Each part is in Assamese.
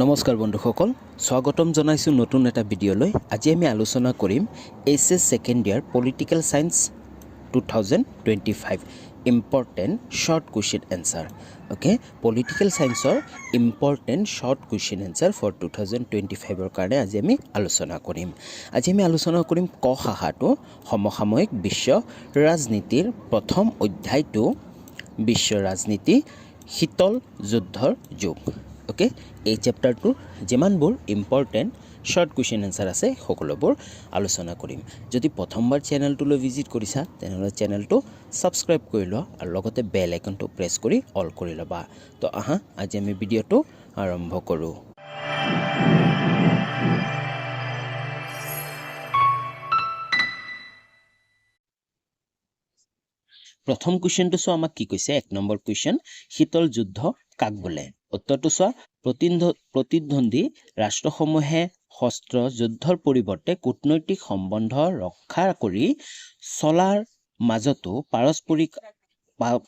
নমস্কাৰ বন্ধুসকল, স্বাগতম জনাইছোঁ নতুন এটা ভিডিঅ'লৈ। আজি আমি আলোচনা কৰিম HS second year political science 2025 important short question answer. Okay, political ছায়েন্সৰ important short question answer for 2025ৰ কাৰণে আজি আমি আলোচনা কৰিম। আজি আমি আলোচনা কৰিম ক শাখাটো সমসাময়িক বিশ্ব ৰাজনীতিৰ প্ৰথম অধ্যায়টো বিশ্ব ৰাজনীতি শীতল যুদ্ধৰ যুগ। অ'কে, এই চেপ্টাৰটোৰ যিমানবোৰ ইম্পৰ্টেণ্ট শ্বৰ্ট কুৱেশ্যন এনচাৰ আছে সকলোবোৰ আলোচনা কৰিম। যদি প্ৰথমবাৰ চেনেলটোলৈ ভিজিট কৰিছা তেনেহ'লে চেনেলটো ছাবস্ক্ৰাইব কৰি লোৱা আৰু লগতে বেল আইকনটো প্ৰেছ কৰি অল কৰি ল'বা। তো আহা আজি আমি ভিডিঅ'টো আৰম্ভ কৰোঁ। প্ৰথম কুৱেশ্যনটো চোৱা, আমাক কি কৈছে? 1 নম্বৰ কুৱেশ্যন, শীতল যুদ্ধ কাক বোলে? উত্তৰটো চোৱা, প্ৰতিদ্বন্দ্বী ৰাষ্ট্ৰসমূহে শস্ত্ৰ যুদ্ধৰ পৰিৱৰ্তে কূটনৈতিক সম্বন্ধ ৰক্ষা কৰি চলাৰ মাজতো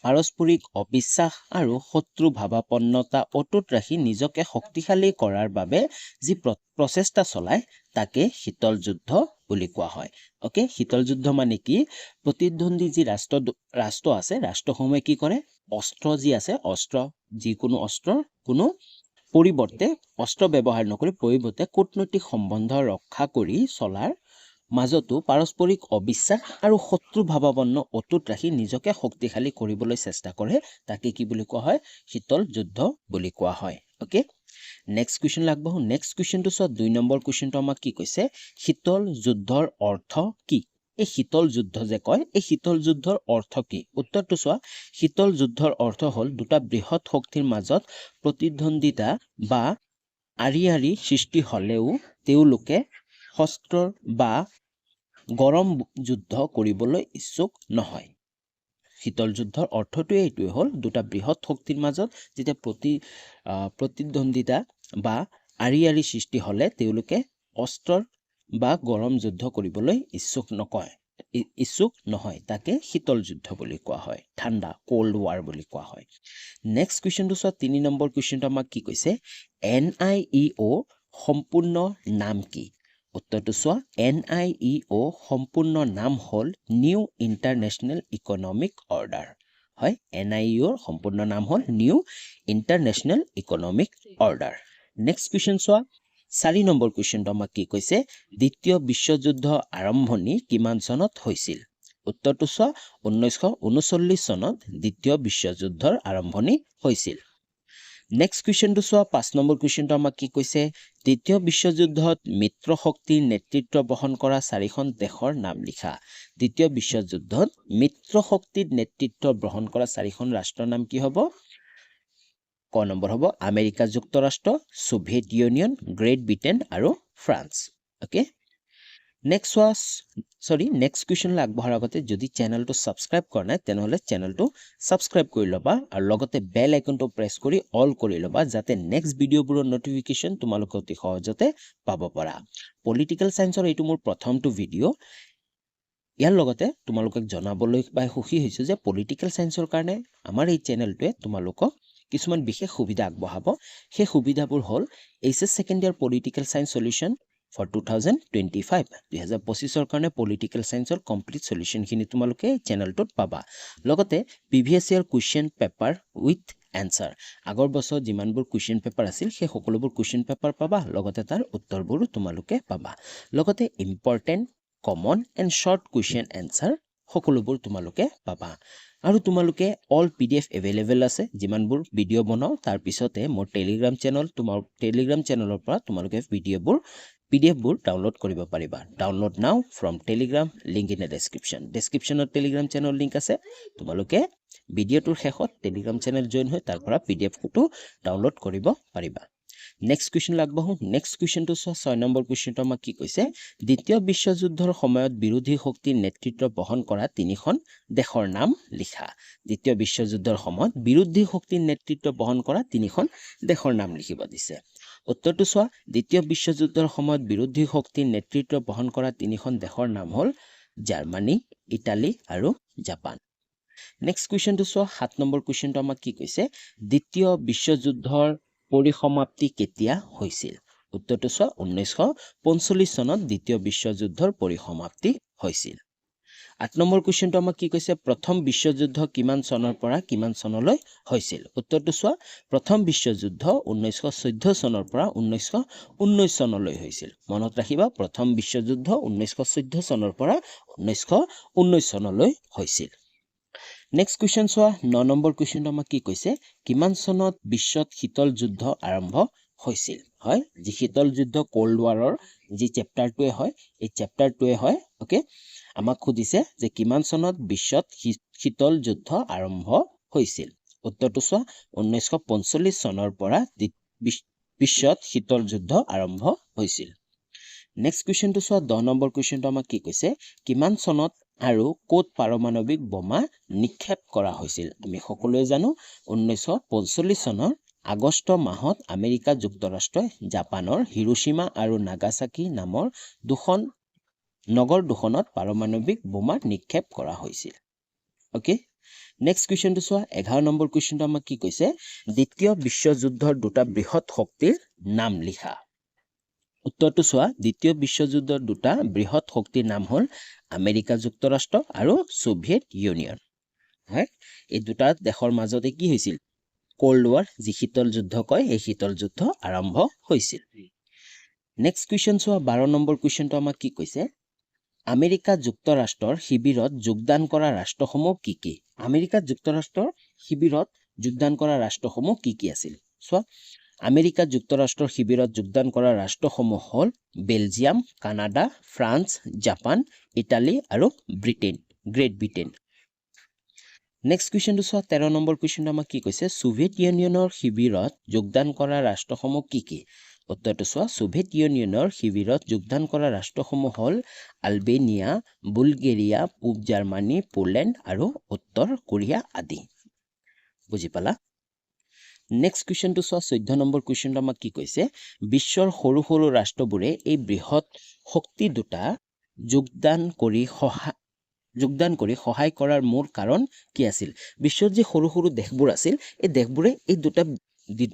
পাৰস্পৰিক অবিশ্বাস আৰু শত্ৰু ভাৱাপন্নতা অটুট ৰাখি নিজকে শক্তিশালী কৰাৰ বাবে যি প্ৰচেষ্টা চলায় তাকে শীতল যুদ্ধ বুলি কোৱা হয়। অ'কে, শীতল যুদ্ধ মানে কি? প্ৰতিদ্বন্দ্বী যি ৰাষ্ট্ৰ আছে, ৰাষ্ট্ৰসমূহে কি কৰে? অস্ত্ৰ যি আছে, যিকোনো অস্ত্ৰৰ কোনো পৰিৱৰ্তে অস্ত্ৰ ব্যৱহাৰ নকৰি পৰিৱৰ্তে কূটনৈতিক সম্বন্ধ ৰক্ষা কৰি চলাৰ মাজতো পাৰস্পৰিক অবিশ্বাস আৰু শত্ৰু ভাৱাপন্ন অটুট ৰাখি নিজকে শক্তিশালী কৰিবলৈ চেষ্টা কৰে তাকে কি বুলি কোৱা হয়? শীতল যুদ্ধ বুলি কোৱা হয়। অ'কে, নেক্সট কুৱেশ্যন আগবাঢ়ো। নেক্সট কুৱেশ্যনটো চোৱা, 2 নম্বৰ কুৱেশ্যনটো আমাক কি কৈছে? শীতল যুদ্ধৰ অৰ্থ কি? এই শীতল যুদ্ধ যে কয়, এই শীতল যুদ্ধৰ অৰ্থ কি? উত্তৰটো চোৱা, শীতল যুদ্ধৰ অৰ্থ হ'ল দুটা বৃহৎ শক্তিৰ মাজত প্ৰতিদ্বন্দ্বিতা বা আৰি সৃষ্টি হ'লেও তেওঁলোকে শস্ত্ৰৰ বা গৰম যুদ্ধ কৰিবলৈ ইচ্ছুক নহয়। শীতল যুদ্ধৰ অৰ্থটোৱে এইটোৱে হ'ল দুটা বৃহৎ শক্তিৰ মাজত যেতিয়া প্ৰতিদ্বন্দ্বিতা বা আৰি সৃষ্টি হ'লে তেওঁলোকে অস্ত্ৰৰ বা গৰম যুদ্ধ কৰিবলৈ ইচ্ছুক নহয় তাকে শীতল যুদ্ধ বুলি কোৱা হয়। ঠাণ্ডা, কোল্ড ৱাৰ বুলি কোৱা হয়। নেক্সট কুৱেশ্যনটো চোৱা, 3 নম্বৰ কুৱেশ্যনটো আমাক কি কৈছে? NIEO সম্পূৰ্ণ নাম কি? উত্তৰটো চোৱা, NIEO সম্পূৰ্ণ নাম হ'ল নিউ ইণ্টাৰনেশ্যনেল ইকনমিক অৰ্ডাৰ। হয়, NIEOৰ সম্পূৰ্ণ নাম হ'ল new international economic order. Next question চোৱা, 4 নম্বৰ কুৱেশ্যনটো আমাক কি কৈছে? দ্বিতীয় বিশ্বযুদ্ধ আৰম্ভণি কিমান চনত হৈছিল? উত্তৰটো চোৱা, 1939 চনত দ্বিতীয় বিশ্বযুদ্ধৰ আৰম্ভণি হৈছিল। নেক্সট কুৱেশ্যনটো চোৱা, 5 নম্বৰ কুৱেশ্যনটো আমাক কি কৈছে? দ্বিতীয় বিশ্বযুদ্ধত মিত্ৰ শক্তিৰ নেতৃত্ব বহন কৰা 4খন দেশৰ নাম লিখা। দ্বিতীয় বিশ্বযুদ্ধত মিত্ৰ শক্তিৰ নেতৃত্ব বহন কৰা 4খন ৰাষ্ট্ৰৰ নাম কি হ'ব? ক নম্বৰ হ'ব আমেৰিকা যুক্তৰাষ্ট্ৰ, ছোভিয়েট ইউনিয়ন, গ্ৰেট ব্ৰিটেইন আৰু ফ্ৰান্স। অ'কে, নেক্সট কুৱেশ্যনলৈ আগবঢ়াৰ আগতে যদি চেনেলটো ছাবস্ক্ৰাইব কৰা নাই তেনেহ'লে চেনেলটো ছাবস্ক্ৰাইব কৰি ল'বা আৰু লগতে বেল আইকনটো প্ৰেছ কৰি অল কৰি ল'বা যাতে নেক্সট ভিডিঅ'বোৰৰ নটিফিকেশ্যন তোমালোকে অতি সহজতে পাব পাৰা। পলিটিকেল ছায়েন্সৰ এইটো মোৰ প্ৰথমটো ভিডিঅ'। ইয়াৰ লগতে তোমালোকক জনাবলৈ পাই সুখী হৈছোঁ যে পলিটিকেল ছায়েন্সৰ কাৰণে আমাৰ এই চেনেলটোৱে তোমালোকক কিছুমান বিশেষ সুবিধা আগবঢ়াব। সেই সুবিধাবোৰ হ'ল HS second year political science solution for 2025 2025ৰ কাৰণে পলিটিকেল ছায়েন্সৰ কমপ্লিট সলিউশ্যনখিনি তোমালোকে চেনেলটোত পাবা। লগতে previous year question paper with answer, আগৰ বছৰ যিমানবোৰ কুৱেশ্যন পেপাৰ আছিল সেই সকলোবোৰ কুৱেশ্যন পেপাৰ পাবা, লগতে তাৰ উত্তৰবোৰো তোমালোকে পাবা। লগতে important common and short question answer সকলোবোৰ তোমালোকে পাবা। আৰু তোমালোকে অল PDF এভেইলেবল আছে। যিমানবোৰ ভিডিঅ' বনাওঁ তাৰ পিছতে মোৰ টেলিগ্ৰাম চেনেলৰ পৰা তোমালোকে PDFবোৰ ডাউনলোড কৰিব পাৰিবা। Download now from Telegram, link in the ডেছক্ৰিপশ্যনত টেলিগ্ৰাম চেনেল লিংক আছে। তোমালোকে ভিডিঅ'টোৰ শেষত টেলিগ্ৰাম চেনেল জইন হৈ তাৰ পৰা PDFটো ডাউনলোড কৰিব পাৰিবা। নেক্সট কুৱেশ্যনলৈ আগবাঢ়ো। নেক্সট কুৱেশ্যনটো চোৱা, 6 নম্বৰ কুৱেশ্যনটো আমাক কি কৈছে? দ্বিতীয় বিশ্বযুদ্ধৰ সময়ত বিৰোধী শক্তিৰ নেতৃত্ব বহন কৰা 3খন দেশৰ নাম লিখা। দ্বিতীয় বিশ্বযুদ্ধৰ সময়ত বিৰোধী শক্তিৰ নেতৃত্ব বহন কৰা 3খন দেশৰ নাম লিখিব দিছে। উত্তৰটো চোৱা, দ্বিতীয় বিশ্বযুদ্ধৰ সময়ত বিৰোধী শক্তিৰ নেতৃত্ব বহন কৰা 3খন দেশৰ নাম হ'ল জাৰ্মানী, ইটালী আৰু জাপান। নেক্সট কুৱেশ্যনটো চোৱা, 7 নম্বৰ কুৱেশ্যনটো আমাক কি কৈছে? দ্বিতীয় বিশ্বযুদ্ধৰ পৰিসমাপ্তি কেতিয়া হৈছিল উত্তৰটো চোৱা 1945 চনত দ্বিতীয় বিশ্বযুদ্ধৰ পৰিসমাপ্তি হৈছিল 8 নম্বৰ কোৱেশ্চনটো আমাক কি কৈছে প্ৰথম বিশ্বযুদ্ধ কিমান চনৰ পৰা কিমান চনলৈ হৈছিল উত্তৰটো চোৱা প্ৰথম বিশ্বযুদ্ধ 1914 চনৰ পৰা 1919 চনলৈ হৈছিল মনত ৰাখিবা প্ৰথম বিশ্বযুদ্ধ 1914 চনৰ পৰা 1919 চনলৈ হৈছিল নেক্সট কোৱেশ্চন চোৱা 9 নম্বৰ কোৱেশ্চনটো আমাক কি কৈছে কিমান চনত বিশ্বত শীতল যুদ্ধ আৰম্ভ হৈছিল হয় যি শীতল যুদ্ধ কোল্ড ওয়াৰৰ যি চেপ্টাৰটোৱে হয় এই চেপ্টাৰটোৱে হয় ওকে আমাক খুদিছে যে কিমান চনত বিশ্বত শীতল যুদ্ধ আৰম্ভ হৈছিল উত্তৰটো চোৱা 1945 চনৰ পৰা বিশ্বত শীতল যুদ্ধ আৰম্ভ হৈছিল নেক্সট কোৱেশ্চনটো চোৱা 10 নম্বৰ কোৱেশ্চনটো আমাক কি কৈছে কিমান চনত আৰু কোট পাৰমাণৱিক বোমা নিক্ষেপ কৰা হৈছিল আমি সকলোৱে জানো 1945 চনৰ আগষ্ট মাহত আমেৰিকা যুক্তৰাষ্ট্ৰই জাপানৰ হিৰোশ্বিমা আৰু নাগাসাকি নামৰ দুখন নগৰ দুখনত পাৰমাণৱিক বোমা নিক্ষেপ কৰা হৈছিল ওকে নেক্সট কোৱেশ্চনটো চোৱা 11 নম্বৰ কোৱেশ্চনটো আমাক কি কৈছে দ্বিতীয় বিশ্বযুদ্ধৰ দুটা বৃহৎ শক্তিৰ নাম লিখা উত্তৰটো চোৱা দ্বিতীয় বিশ্বযুদ্ধৰ দুটা বৃহৎ শক্তিৰ নাম হ'ল আমেৰিকা যুক্তৰাষ্ট্ৰ আৰু সোভিয়েট ইউনিয়ন হয় এই দুটা দেশৰ মাজতে কি হৈছিল কোল্ড ওয়াৰ যি শীতল যুদ্ধ কয় এই শীতল যুদ্ধ আৰম্ভ হৈছিল নেক্সট কোৱেশ্চন চোৱা 12 নম্বৰ কোৱেশ্চনটো আমাক কি কৈছে আমেৰিকা যুক্তৰাষ্ট্ৰৰ শিবিৰত যোগদান কৰা ৰাষ্ট্ৰসমূহ কি আমেৰিকা যুক্তৰাষ্ট্ৰৰ শিবিৰত যোগদান কৰা ৰাষ্ট্ৰসমূহ কি আছিল চোৱা আমেৰিকা যুক্তৰাষ্ট্ৰৰ শিবিৰত যোগদান কৰা ৰাষ্ট্ৰসমূহ হ'ল Belgium Canada France Japan Italy আৰু গ্ৰেট ব্ৰিটেইন নেক্সট কোৱেশ্চনটো চোৱা 13 নম্বৰ কোৱেশ্চনটো আমাক কি কৈছে সোভিয়েট ইউনিয়নৰ শিবিৰত যোগদান কৰা ৰাষ্ট্ৰসমূহ কি উত্তৰটো চোৱা সোভিয়েট ইউনিয়নৰ শিবিৰত যোগদান কৰা ৰাষ্ট্ৰসমূহ হ'ল আলবেনিয়া বুলগেৰিয়া পূব জাৰ্মানী পোলেণ্ড আৰু উত্তৰ কোৰিয়া আদি বুজি পালা নেক্সট কোৱেশ্চনটো চোৱা 14 নম্বৰ কোৱেশ্চনটো আমাক কি কৈছে বিশ্বৰ সৰু সৰু ৰাষ্ট্ৰবোৰে এই বৃহৎ শক্তি দুটা যোগদান কৰি সহায় কৰাৰ মূল কাৰণ কি আছিল বিশ্বৰ যে সৰু সৰু দেশবোৰ আছিল এই দেশবোৰে এই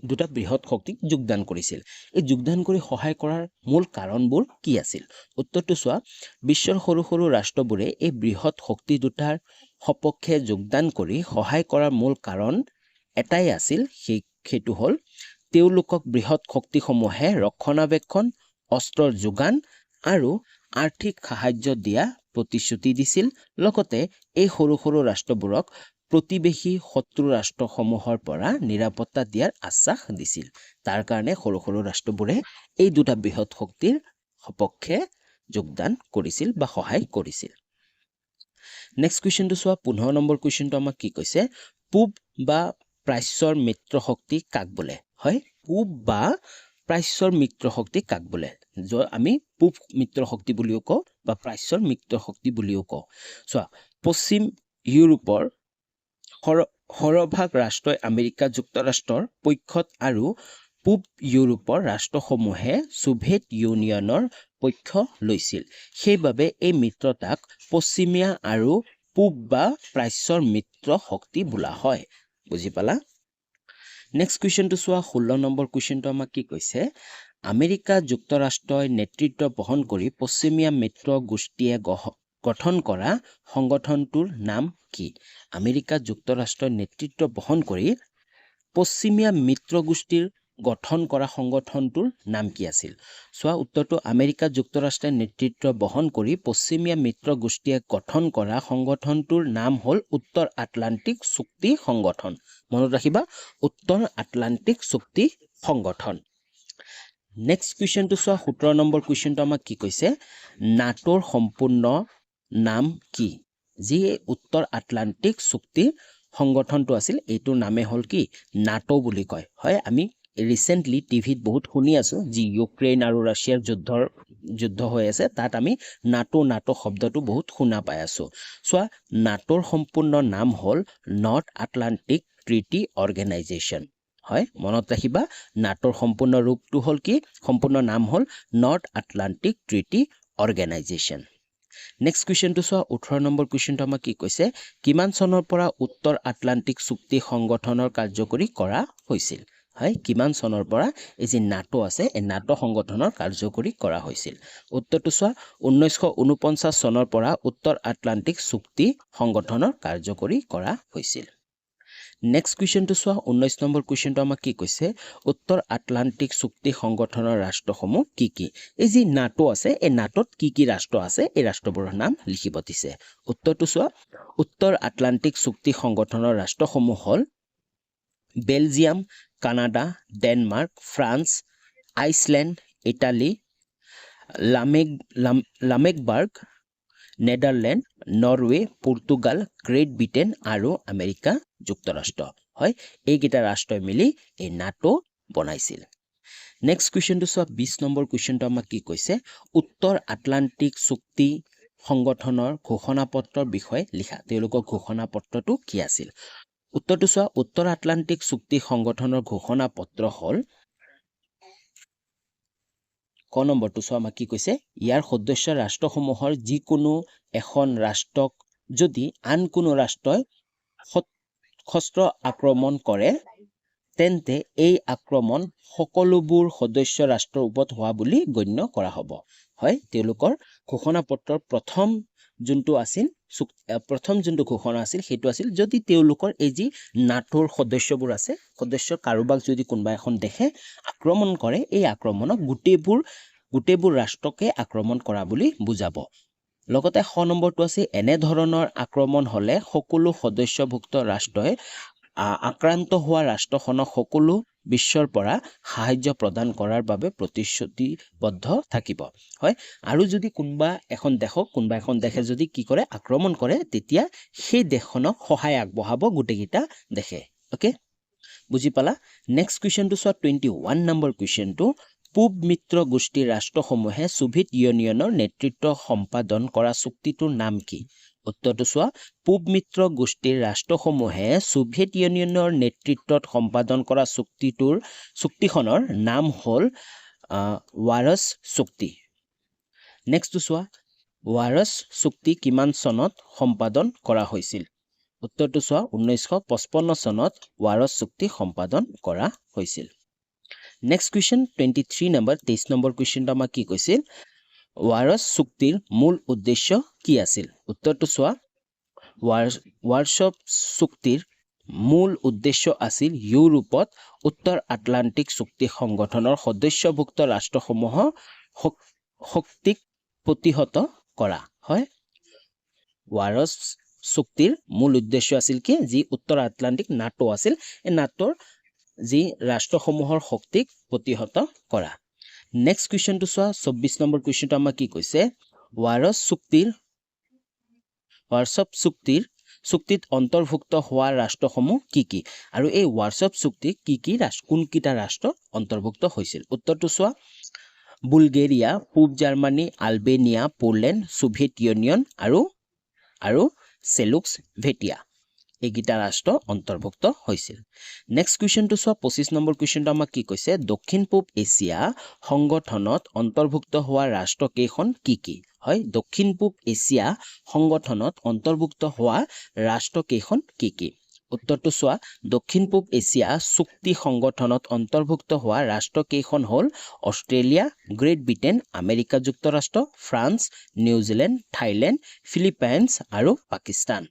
দুটা বৃহৎ শক্তিক যোগদান কৰিছিল এই যোগদান কৰি সহায় কৰাৰ মূল কাৰণবোৰ কি আছিল উত্তৰটো চোৱা বিশ্বৰ সৰু সৰু ৰাষ্ট্ৰবোৰে এই বৃহৎ শক্তি দুটাৰ সপক্ষে যোগদান কৰি সহায় কৰাৰ মূল কাৰণ এটাই আছিল সেইটো হ'ল তেওঁলোকক বৃহৎ শক্তিসমূহে ৰক্ষণাবেক্ষণ অস্ত্ৰৰ যোগান আৰু আৰ্থিক সাহায্য দিয়া প্ৰতিশ্ৰুতি দিছিল লগতে এই সৰু সৰু ৰাষ্ট্ৰবোৰক প্ৰতিবেশী শত্ৰু ৰাষ্ট্ৰসমূহৰ পৰা নিৰাপত্তা দিয়াৰ আশ্বাস দিছিল তাৰ কাৰণে সৰু সৰু ৰাষ্ট্ৰবোৰে এই দুটা বৃহৎ শক্তিৰ সপক্ষে যোগদান কৰিছিল বা সহায় কৰিছিল নেক্সট কোৱেশ্চনটো চোৱা 15 নম্বৰ কোৱেশ্চনটো আমাক কি কৈছে পূব বা প্ৰাচ্যৰ মিত্ৰ শক্তি কাক বোলে হয় পূব বা প্ৰাচ্যৰ মিত্ৰ শক্তি কাক বোলে আমি পূব মিত্ৰ শক্তি বুলিও কওঁ বা প্ৰাচ্যৰ মিত্ৰ শক্তি বুলিও কওঁ চোৱা পশ্চিম ইউৰোপৰ সৰভাগ ৰাষ্ট্ৰই আমেৰিকা যুক্তৰাষ্ট্ৰৰ পক্ষত আৰু পূব ইউৰোপৰ ৰাষ্ট্ৰসমূহে সোভিয়েট ইউনিয়নৰ পক্ষ লৈছিল সেইবাবে এই মিত্ৰতাক পশ্চিমীয়া আৰু পূব বা প্ৰাচ্যৰ মিত্ৰ শক্তি বোলা হয় বুজি পালা নেক্সট কোৱেশ্চনটো চোৱা 16 নম্বৰ কোৱেশ্চনটো আমাক কি কৈছে আমেৰিকা যুক্তৰাষ্ট্ৰই নেতৃত্ব বহন কৰি পশ্চিমীয়া মিত্ৰ গোষ্ঠীয়ে গঠন কৰা সংগঠনটোৰ নাম কি আমেৰিকা যুক্তৰাষ্ট্ৰই নেতৃত্ব বহন কৰি পশ্চিমীয়া মিত্ৰ গোষ্ঠীৰ গঠন কৰা সংগঠনটোৰ নাম কি আছিল চোৱা উত্তৰটো আমেৰিকা যুক্তৰাষ্ট্ৰই নেতৃত্ব বহন কৰি পশ্চিমীয়া মিত্ৰ গোষ্ঠীয়ে গঠন কৰা সংগঠনটোৰ নাম হ'ল উত্তৰ আটলান্টিক চুক্তি সংগঠন মনত ৰাখিবা উত্তৰ আটলান্টিক চুক্তি সংগঠন নেক্সট কোৱেশ্চনটো চোৱা 17 নম্বৰ কোৱেশ্চনটো আমাক কি কৈছে নাটোৰ সম্পূৰ্ণ নাম কি যি উত্তৰ আটলান্টিক চুক্তি সংগঠনটো আছিল এইটোৰ নামে হ'ল কি নাটো বুলি কয় হয় আমি ৰিসেন্টলি টিভিত বহুত শুনি আছো যি ইউক্ৰেইন আৰু ৰাছিয়াৰ যুদ্ধ হৈ আছে তাত আমি নাটো শব্দটো বহুত শুনা পাই আছো চোৱা নাটোৰ সম্পূৰ্ণ নাম হ'ল নৰ্থ আটলান্টিক ট্ৰিটি অৰ্গেনাইজেশ্যন হয় মনত ৰাখিবা নাটোৰ সম্পূৰ্ণ ৰূপটো হ'ল কি সম্পূৰ্ণ নাম হ'ল North Atlantic Treaty Organisation next কোৱেশ্চনটো চোৱা 18 নম্বৰ কোৱেশ্চনটো আমাক কি কৈছে কিমান চনৰ পৰা উত্তৰ আটলান্টিক চুক্তি সংগঠনৰ কাৰ্যকৰী কৰা হৈছিল হয় কিমান চনৰ পৰা এই যি নাটো আছে এই নাটো সংগঠনৰ কাৰ্যকৰী কৰা হৈছিল উত্তৰটো চোৱা 1949 চনৰ পৰা উত্তৰ আটলান্টিক চুক্তি সংগঠনৰ কাৰ্যকৰী কৰা হৈছিল নেক্সট কুৱেশ্যনটো চোৱা 19 নম্বৰ কুৱেশ্যনটো আমাক কি কৈছে উত্তৰ আটলান্টিক চুক্তি সংগঠনৰ ৰাষ্ট্ৰসমূহ কি এই যি নাটো আছে এই নাটোত কি ৰাষ্ট্ৰ আছে এই ৰাষ্ট্ৰবোৰৰ নাম লিখিব দিছে উত্তৰটো চোৱা উত্তৰ আটলান্টিক চুক্তি সংগঠনৰ ৰাষ্ট্ৰসমূহ হ'ল Belgium Canada Denmark France Iceland Italy Luxembourg Netherlands Norway Portugal Great Britain আৰু আমেৰিকা যুক্তৰাষ্ট্ৰ হয় এইকেইটা ৰাষ্ট্ৰই মিলি এই নাটো বনাইছিল নেক্সট কুৱেশ্যনটো চোৱা 20 নম্বৰ কুৱেশ্যনটো আমাক কি কৈছে উত্তৰ আটলান্টিক চুক্তি সংগঠনৰ ঘোষণাপত্ৰৰ বিষয়ে লিখা তেওঁলোকৰ ঘোষণাপত্ৰটো কি আছিল উত্তৰটো চোৱা উত্তৰ আটলান্টিক চুক্তি সংগঠনৰ ঘোষণাপত্ৰ হ'ল ক নম্বৰটো চোৱা আমাক কি কৈছে ইয়াৰ সদস্য ৰাষ্ট্ৰসমূহৰ যিকোনো এখন ৰাষ্ট্ৰক যদি আন কোনো ৰাষ্ট্ৰই সশস্ত্ৰ আক্ৰমণ কৰে তেন্তে এই আক্ৰমণ সকলোবোৰ সদস্য ৰাষ্ট্ৰৰ ওপৰত হোৱা বুলি গণ্য কৰা হ'ব হয় তেওঁলোকৰ ঘোষণাপত্ৰৰ প্ৰথম যোনটো ঘোষণা আছিল সেইটো আছিল যদি তেওঁলোকৰ এই যি নাটোৰ সদস্যবোৰ আছে সদস্য কাৰোবাক যদি কোনোবা এখন দেশে আক্ৰমণ কৰে এই আক্ৰমণক গোটেইবোৰ ৰাষ্ট্ৰকে আক্ৰমণ কৰা বুলি বুজাব লগতে খ নম্বৰটো আছে এনে ধৰণৰ আক্ৰমণ হলে সকলো সদস্যভুক্ত ৰাষ্ট্ৰই আক্ৰান্ত হোৱা ৰাষ্ট্ৰখনক সকলো বিশ্বৰ পৰা সাহায্য প্ৰদান কৰাৰ বাবে প্ৰতিশ্ৰুতিবদ্ধ থাকিব হয় আৰু যদি কোনোবা এখন দেশে যদি কি কৰে আক্ৰমণ কৰে তেতিয়া সেই দেশখনক সহায় আগবঢ়াব গোটেইকেইটা দেশে ওকে বুজি পালা নেক্সট কুৱেশ্যনটো চোৱা 21 নম্বৰ কুৱেশ্যনটো পূব মিত্ৰ গোষ্ঠীৰ ৰাষ্ট্ৰসমূহে সোভিয়েট ইউনিয়নৰ নেতৃত্ব সম্পাদন কৰা চুক্তিটোৰ নাম কি উত্তৰটো চোৱা পূব মিত্ৰ গোষ্ঠীৰ ৰাষ্ট্ৰসমূহে সোভিয়েট ইউনিয়নৰ নেতৃত্বত সম্পাদন কৰা চুক্তিখনৰ নাম হ'ল ৱাৰছ চুক্তি নেক্সটটো চোৱা ৱাৰছ চুক্তি কিমান চনত সম্পাদন কৰা হৈছিল উত্তৰটো চোৱা 1955 চনত ৱাৰছ চুক্তি সম্পাদন কৰা হৈছিল নেক্সট কুৱেশ্যন 23 নম্বৰ কুৱেশ্যনটো আমাক কি কৈছিল ৱাৰছ চুক্তিৰ মূল উদ্দেশ্য কি আছিল উত্তৰটো চোৱা ৱাৰছ চুক্তিৰ মূল উদ্দেশ্য আছিল ইউৰোপত উত্তৰ আটলান্টিক চুক্তি সংগঠনৰ সদস্যভুক্ত ৰাষ্ট্ৰসমূহৰ শক্তিক প্ৰতিহত কৰা হয় ৱাৰছ চুক্তিৰ মূল উদ্দেশ্য আছিল কি যি উত্তৰ আটলান্টিক নাটো আছিল এই নাটোৰ যি ৰাষ্ট্ৰসমূহৰ শক্তিক প্ৰতিহত কৰা নেক্সট কুৱেশ্যনটো চোৱা 24 নম্বৰ কুৱেশ্যনটো আমাক কি কৈছে ৱাৰছ চুক্তিত অন্তৰ্ভুক্ত হোৱা ৰাষ্ট্ৰসমূহ কি আৰু এই ৱাৰছ চুক্তিত কোনকেইটা ৰাষ্ট্ৰ অন্তৰ্ভুক্ত হৈছিল উত্তৰটো চোৱা বুলগেৰিয়া পূব Germany Albania Poland Soviet union আৰু চেলোভেকিয়া এইকেইটা ৰাষ্ট্ৰ অন্তৰ্ভুক্ত হৈছিল নেক্সট কুৱেশ্যনটো চোৱা 25 নম্বৰ কুৱেশ্যনটো আমাক কি কৈছে দক্ষিণ পূব এছিয়া সংগঠনত অন্তৰ্ভুক্ত হোৱা ৰাষ্ট্ৰ কেইখন কি হয় দক্ষিণ পূব এছিয়া সংগঠনত অন্তৰ্ভুক্ত হোৱা ৰাষ্ট্ৰ কেইখন কি উত্তৰটো চোৱা দক্ষিণ পূব এছিয়া চুক্তি সংগঠনত অন্তৰ্ভুক্ত হোৱা ৰাষ্ট্ৰ কেইখন হ'ল অষ্ট্ৰেলিয়া গ্ৰেট ব্ৰিটেইন আমেৰিকা যুক্তৰাষ্ট্ৰ ফ্ৰান্স নিউজিলেণ্ড থাইলেণ্ড ফিলিপাইনছ আৰু পাকিস্তান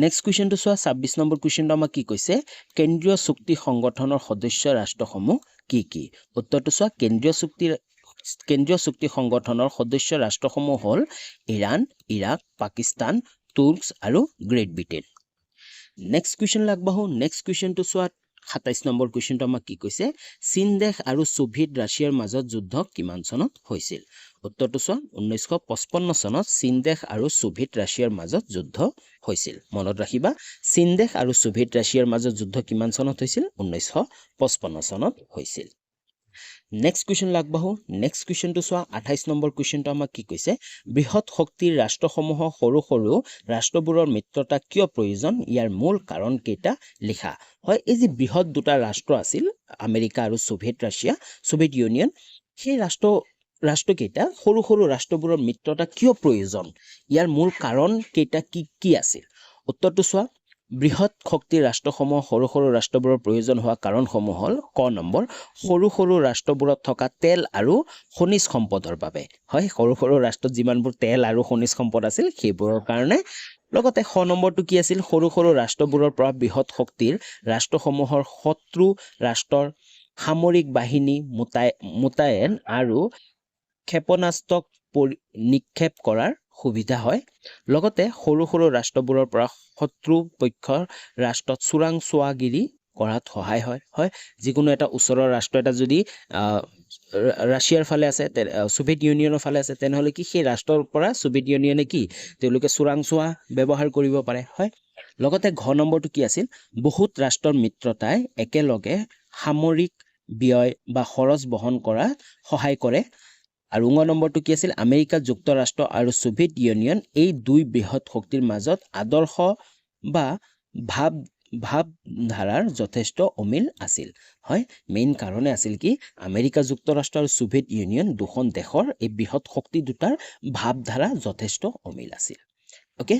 নেক্সট কুৱেশ্যনটো চোৱা 26 নম্বৰ কুৱেশ্যনটো আমাক কি কৈছে কেন্দ্ৰীয় চুক্তি সংগঠনৰ সদস্য ৰাষ্ট্ৰসমূহ কি উত্তৰটো চোৱা কেন্দ্ৰীয় চুক্তি সংগঠনৰ সদস্য ৰাষ্ট্ৰসমূহ হ'ল ইৰাণ ইৰাক পাকিস্তান তুৰ্ক আৰু গ্ৰেট ব্ৰিটেইন নেক্সট কুৱেশ্যনলৈ আগবাঢ়ো নেক্সট কুৱেশ্যনটো চোৱা 27 নম্বৰ কুৱেশ্যনটো আমাক কি কৈছে চীন দেশ আৰু সোভিয়েট ৰাছিয়াৰ মাজত যুদ্ধ কিমান চনত হৈছিল উত্তৰটো চোৱা 1955 চনত চীন দেশ আৰু সোভিয়েট ৰাছিয়াৰ মাজত যুদ্ধ হৈছিল মনত ৰাখিবা চীন দেশ আৰু সোভিয়েট ৰাছিয়াৰ মাজত যুদ্ধ কিমান চনত হৈছিল 1955 চনত হৈছিল নেক্সট কুৱেশ্যন আগবাঢ়ো নেক্সট কুৱেশ্যনটো চোৱা 28 নম্বৰ কুৱেশ্যনটো আমাক কি কৈছে বৃহৎ শক্তিৰ ৰাষ্ট্ৰসমূহৰ সৰু ৰাষ্ট্ৰবোৰৰ মিত্ৰতা কিয় প্ৰয়োজন ইয়াৰ মূল কাৰণ কেইটা লিখা হয় এই যে বৃহৎ দুটা ৰাষ্ট্ৰ আছিল আমেৰিকা আৰু সোভিয়েট ইউনিয়ন সেই ৰাষ্ট্ৰকেইটা সৰু ৰাষ্ট্ৰবোৰৰ মিত্ৰতা কিয় প্ৰয়োজন ইয়াৰ মূল কাৰণ কেইটা কি আছিল উত্তৰটো চোৱা বৃহৎ শক্তিৰ ৰাষ্ট্ৰসমূহ সৰু সৰু ৰাষ্ট্ৰবোৰৰ প্ৰয়োজন হোৱা কাৰণসমূহ হ'ল ক নম্বৰ সৰু সৰু ৰাষ্ট্ৰবোৰত থকা তেল আৰু খনিজ সম্পদৰ বাবে হয় সৰু সৰু ৰাষ্ট্ৰত যিমানবোৰ তেল আৰু খনিজ সম্পদ আছিল সেইবোৰৰ কাৰণে লগতে খ নম্বৰটো কি আছিল সৰু সৰু ৰাষ্ট্ৰবোৰৰ পৰা বৃহৎ শক্তিৰ ৰাষ্ট্ৰসমূহৰ শত্ৰু ৰাষ্ট্ৰৰ সামৰিক বাহিনী মোতায়েন আৰু ক্ষেপণাস্ত্ৰ নিক্ষেপ কৰাৰ সুবিধা হয় লগতে সৰু সৰু ৰাষ্ট্ৰবোৰৰ পৰা শত্ৰু পক্ষৰ ৰাষ্ট্ৰত চোৰাংচোৱাগিৰি কৰাত সহায় হয় যিকোনো এটা ওচৰৰ ৰাষ্ট্ৰ এটা যদি ৰাছিয়াৰ ফালে আছে ছোভিয়েট ইউনিয়নৰ ফালে আছে তেনেহ'লে কি সেই ৰাষ্ট্ৰৰ পৰা ছোভিয়েট ইউনিয়নে কি তেওঁলোকে চোৰাংচোৱা ব্যৱহাৰ কৰিব পাৰে হয় লগতে ঘ নম্বৰটো কি আছিল বহুত ৰাষ্ট্ৰৰ মিত্ৰতাই একেলগে সামৰিক ব্যয় বা খৰচ বহন কৰা সহায় কৰে আৰু ঙ নম্বৰটো কি আছিল আমেৰিকা যুক্তৰাষ্ট্ৰ আৰু ছোভিয়েট ইউনিয়ন এই দুই বৃহৎ শক্তিৰ মাজত আদৰ্শ বা ভাৱধাৰাৰ যথেষ্ট অমিল আছিল হয় মেইন কাৰণে আছিল কি আমেৰিকা যুক্তৰাষ্ট্ৰ আৰু ছোভিয়েট ইউনিয়ন দুখন দেশৰ এই বৃহৎ শক্তি দুটাৰ ভাৱধাৰা যথেষ্ট অমিল আছিল ওকে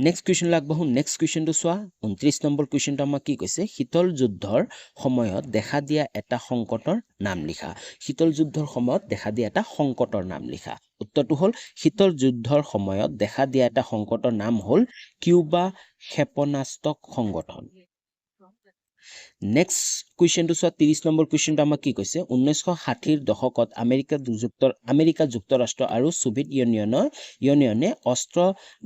নেক্সট কুৱেশ্যন আগবাঢ়ো নেক্সট কুৱেশ্যনটো চোৱা 29 নম্বৰ কুৱেশ্যনটো আমাক কি কৈছে শীতল যুদ্ধৰ সময়ত দেখা দিয়া এটা সংকটৰ নাম লিখা শীতল যুদ্ধৰ সময়ত দেখা দিয়া এটা সংকটৰ নাম লিখা উত্তৰটো হ'ল শীতল যুদ্ধৰ সময়ত দেখা দিয়া এটা সংকটৰ নাম হ'ল কিউবা ক্ষেপণাস্ত্ৰ সংগঠন নেক্সট কুৱেশ্যনটো চোৱা 30 নম্বৰ কুৱেশ্যনটো আমাক কি কৈছে 1960ৰ দশকত আমেৰিকা যুক্তৰাষ্ট্ৰ আৰু ছোভিয়েট ইউনিয়নে অস্ত্ৰ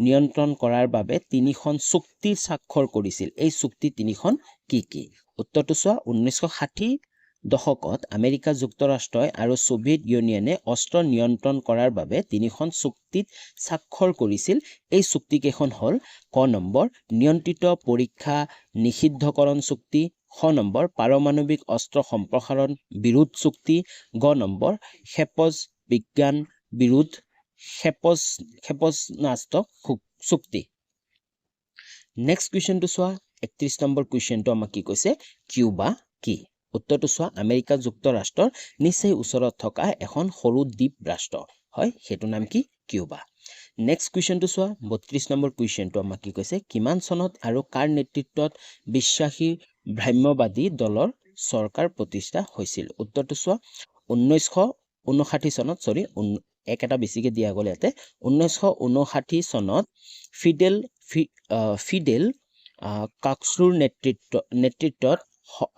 নিয়ন্ত্ৰণ কৰাৰ বাবে তিনিখন চুক্তি স্বাক্ষৰ কৰিছিল এই চুক্তি তিনিখন কি উত্তৰটো চোৱা 1960 দশকত আমেৰিকা যুক্তৰাষ্ট্ৰই আৰু ছোভিয়েট ইউনিয়নে অস্ত্ৰ নিয়ন্ত্ৰণ কৰাৰ বাবে তিনিখন চুক্তিত স্বাক্ষৰ কৰিছিল এই চুক্তিকেইখন হ'ল ক নম্বৰ নিয়ন্ত্ৰিত পৰীক্ষা নিষিদ্ধকৰণ চুক্তি খ নম্বৰ পাৰমাণৱিক অস্ত্ৰ সম্প্ৰসাৰণ বিৰোধ চুক্তি গ নম্বৰ বিজ্ঞান বিৰোধ ক্ষেপণাস্ত্ৰ চুক্তি নেক্সট কুৱেশ্যনটো চোৱা 31 নম্বৰ কুৱেশ্যনটো আমাক কি কৈছে কিউবা কি উত্তৰটো চোৱা আমেৰিকা যুক্তৰাষ্ট্ৰৰ নিচেই ওচৰত থকা এখন সৰু দ্বীপ ৰাষ্ট্ৰ হয় সেইটো নাম কি কিউবা নেক্সট কুৱেশ্যনটো চোৱা 32 নম্বৰ কুৱেশ্যনটো আমাক কি কৈছে কিমান চনত আৰু কাৰ নেতৃত্বত বিশ্বাসী ভ্ৰাম্যবাদী দলৰ চৰকাৰ প্ৰতিষ্ঠা হৈছিল উত্তৰটো চোৱা 1959 চনত এটা বেছিকে দিয়া গ'ল ইয়াতে 1959 চনত ফিডেল কাষ্ট্ৰোৰ নেতৃত্বত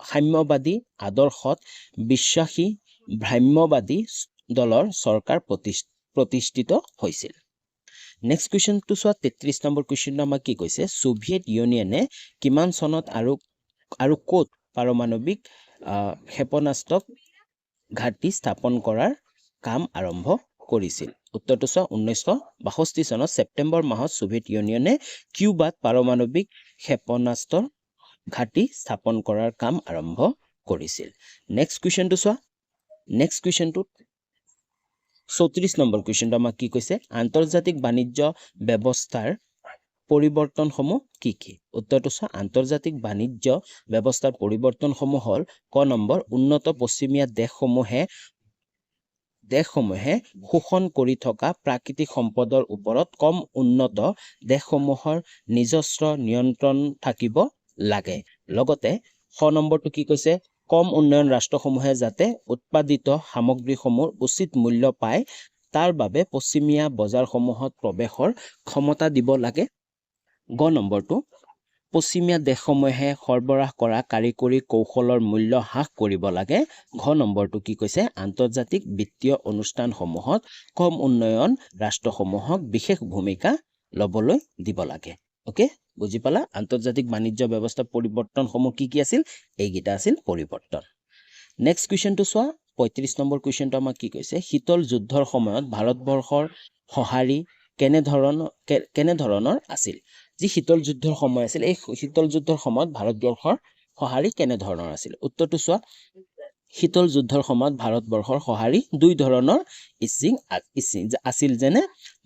সাম্যবাদী আদৰ্শত বিশ্বাসী ভ্ৰাম্যবাদী দলৰ চৰকাৰ প্ৰতিষ্ঠিত হৈছিল নেক্সট কুৱেশ্যনটো চোৱা 33 নম্বৰ কুৱেশ্যনটো আমাক কি কৈছে ছোভিয়েট ইউনিয়নে কিমান চনত আৰু ক'ত পাৰমাণৱিক ক্ষেপণাস্ত্ৰ ঘাটি স্থাপন কৰাৰ কাম আৰম্ভ কৰিছিল উত্তৰটো চোৱা 1962 চনত ছেপ্টেম্বৰ মাহত ছোভিয়েট ইউনিয়নে কিউবাত পাৰমাণৱিক ক্ষেপণাস্ত্ৰ ঘাটি স্থাপন কৰাৰ কাম আৰম্ভ কৰিছিল নেক্সট কুৱেশ্যনটো চোৱা নেক্সট কুৱেশ্যনটো 34 নম্বৰ কুৱেশ্যনটো আমাক কি কৈছে আন্তৰ্জাতিক বাণিজ্য ব্যৱস্থাৰ পৰিৱৰ্তনসমূহ কি উত্তৰটো চোৱা আন্তৰ্জাতিক বাণিজ্য ব্যৱস্থাৰ পৰিৱৰ্তনসমূহ হ'ল ক নম্বৰ উন্নত পশ্চিমীয়া দেশসমূহে শোষণ কৰি থকা প্ৰাকৃতিক সম্পদৰ ওপৰত কম উন্নত দেশসমূহৰ নিজস্ব নিয়ন্ত্ৰণ থাকিব লাগে লগতে খ নম্বৰটো কি কৈছে কম উন্নয়ন ৰাষ্ট্ৰসমূহে যাতে উৎপাদিত সামগ্ৰীসমূহৰ উচিত মূল্য পায় তাৰ বাবে পশ্চিমীয়া বজাৰসমূহত প্ৰৱেশৰ ক্ষমতা দিব লাগে গ নম্বৰটো পশ্চিমীয়া দেশসমূহে সৰবৰাহ কৰা কাৰিকৰী কৌশলৰ মূল্য হ্ৰাস কৰিব লাগে ঘ নম্বৰটো কি কৈছে আন্তৰ্জাতিক বিত্তীয় অনুষ্ঠানসমূহত কম উন্নয়ন ৰাষ্ট্ৰসমূহক বিশেষ ভূমিকা ল'বলৈ দিব লাগে ওকে বুজি পালা আন্তৰ্জাতিক বাণিজ্য ব্যৱস্থা পৰিৱৰ্তনসমূহ কি আছিল এইকেইটা আছিল পৰিৱৰ্তন নেক্সট কুৱেশ্যনটো চোৱা 35 নম্বৰ কুৱেশ্যনটো আমাক কি কৈছে শীতল যুদ্ধৰ সময়ত ভাৰতবৰ্ষৰ সঁহাৰি কেনেধৰণৰ আছিল যি শীতল যুদ্ধৰ সময় আছিল এই শীতল যুদ্ধৰ সময়ত ভাৰতবৰ্ষৰ সঁহাৰি কেনেধৰণৰ আছিল উত্তৰটো চোৱা শীতল যুদ্ধৰ সময়ত ভাৰতবৰ্ষৰ সঁহাৰি দুই ধৰণৰ আছিল যেনে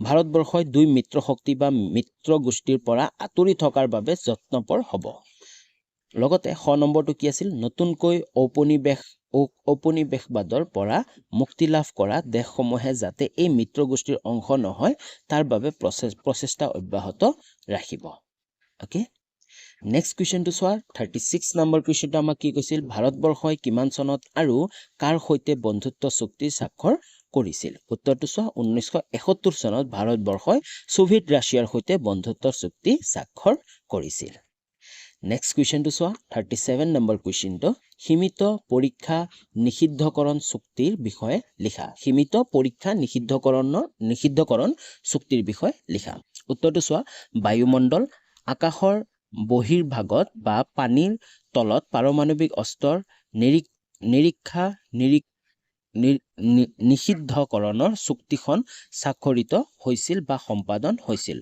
ভাৰতবৰ্ষই দুই মিত্ৰ শক্তি বা মিত্ৰ গোষ্ঠীৰ পৰা আঁতৰি থকাৰ বাবে যত্নপৰ হ'ব লগতে খ নম্বৰটো কি আছিল নতুনকৈ ঔপনিৱেশবাদৰ পৰা মুক্তি লাভ কৰা দেশসমূহে যাতে এই মিত্ৰ গোষ্ঠীৰ অংশ নহয় তাৰ বাবে প্ৰচেষ্টা অব্যাহত ৰাখিব ওকে নেক্সট কুৱেশ্যনটো চোৱা 36 নম্বৰ কুৱেশ্যনটো আমাক কি কৈছিল ভাৰতবৰ্ষই কিমান চনত আৰু কাৰ সৈতে বন্ধুত্ব চুক্তি স্বাক্ষৰ কৰিছিল উত্তৰটো চোৱা 1971 চনত ভাৰতবৰ্ষই সোভিয়েট ৰাছিয়াৰ সৈতে বন্ধুত্ব চুক্তি স্বাক্ষৰ কৰিছিল নেক্সট কুৱেশ্যনটো চোৱা 37 নম্বৰ কুৱেশ্যনটো সীমিত পৰীক্ষা নিষিদ্ধকৰণ চুক্তিৰ বিষয়ে লিখা সীমিত পৰীক্ষা নিষিদ্ধকৰণ চুক্তিৰ বিষয়ে লিখা উত্তৰটো চোৱা বায়ুমণ্ডল আকাশৰ বহিৰ্ভাগত বা পানীৰ তলত পাৰমাণৱিক অস্ত্ৰৰ নিষিদ্ধকৰণৰ চুক্তিখন স্বাক্ষৰিত হৈছিল বা সম্পাদন হৈছিল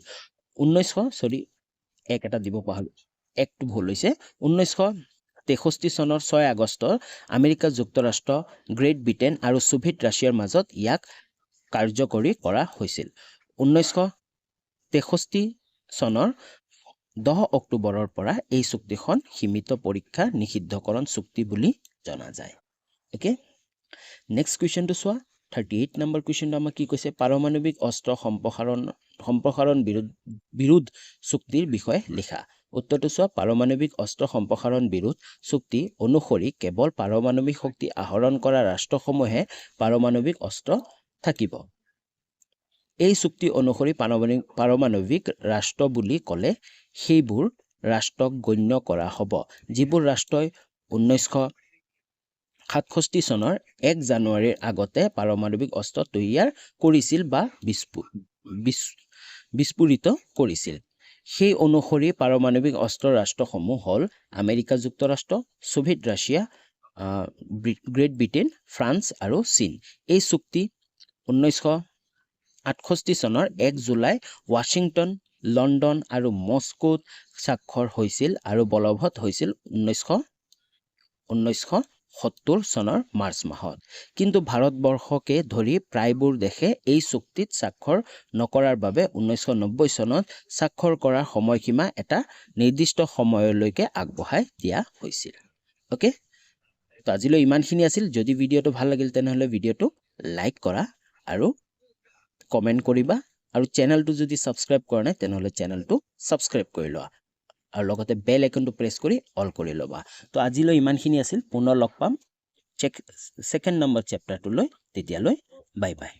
1963 চনৰ 6 আগষ্টৰ আমেৰিকা যুক্তৰাষ্ট্ৰ গ্ৰেট ব্ৰিটেইন আৰু সোভিয়েট ৰাছিয়াৰ মাজত ইয়াক কাৰ্যকৰী কৰা হৈছিল 1963 চনৰ 10 অক্টোবৰৰ পৰা এই চুক্তিখন সীমিত পৰীক্ষা নিষিদ্ধকৰণ চুক্তি বুলি জনা যায় ওকে নেক্সট কুৱেশ্যনটো চোৱা 38 নম্বৰ কুৱেশ্যনটো আমাক কি কৈছে পাৰমাণৱিক অস্ত্ৰ সম্প্ৰসাৰণ বিৰোধ চুক্তিৰ বিষয়ে লিখা উত্তৰটো চোৱা পাৰমাণৱিক অস্ত্ৰ সম্প্ৰসাৰণ বিৰোধ চুক্তি অনুসৰি কেৱল পাৰমাণৱিক শক্তি আহৰণ কৰা ৰাষ্ট্ৰসমূহে পাৰমাণৱিক অস্ত্ৰ থাকিব এই চুক্তি অনুসৰি পাৰমাণৱিক ৰাষ্ট্ৰ বুলি ক'লে সেইবোৰ ৰাষ্ট্ৰক গণ্য কৰা হ'ব যিবোৰ ৰাষ্ট্ৰই 1967 চনৰ 1 জানুৱাৰীৰ আগতে পাৰমাণৱিক অস্ত্ৰ তৈয়াৰ কৰিছিল বা বিস্ফোৰিত কৰিছিল সেই অনুসৰি পাৰমাণৱিক অস্ত্ৰ ৰাষ্ট্ৰসমূহ হ'ল আমেৰিকা যুক্তৰাষ্ট্ৰ Soviet Russia great Britain France আৰু চীন এই চুক্তি 1968 চনৰ 1 জুলাই ৱাশ্বিংটন লণ্ডন আৰু মস্কোত স্বাক্ষৰ হৈছিল আৰু বলবৎ হৈছিল 1970 চনৰ মাৰ্চ মাহত কিন্তু ভাৰতবৰ্ষকে ধৰি প্ৰায়বোৰ দেশে এই চুক্তিত স্বাক্ষৰ নকৰাৰ বাবে 1990 চনত স্বাক্ষৰ কৰাৰ সময়সীমা এটা নিৰ্দিষ্ট সময়লৈকে আগবঢ়াই দিয়া হৈছিল ওকে তো আজিলৈ ইমানখিনি আছিল যদি ভিডিঅ'টো ভাল লাগিল তেনেহ'লে ভিডিঅ'টো লাইক কৰা আৰু কমেণ্ট কৰিবা আৰু চেনেলটো যদি ছাবস্ক্ৰাইব কৰা নাই তেনেহ'লে চেনেলটো ছাবস্ক্ৰাইব কৰি লোৱা আৰু লগতে বেল আইকনটো প্ৰেছ কৰি অল কৰি ল'বা তো আজিলৈ ইমানখিনি আছিল পুনৰ লগ পাম 2nd নম্বৰ চেপ্টাৰটোলৈ তেতিয়ালৈ বাই বাই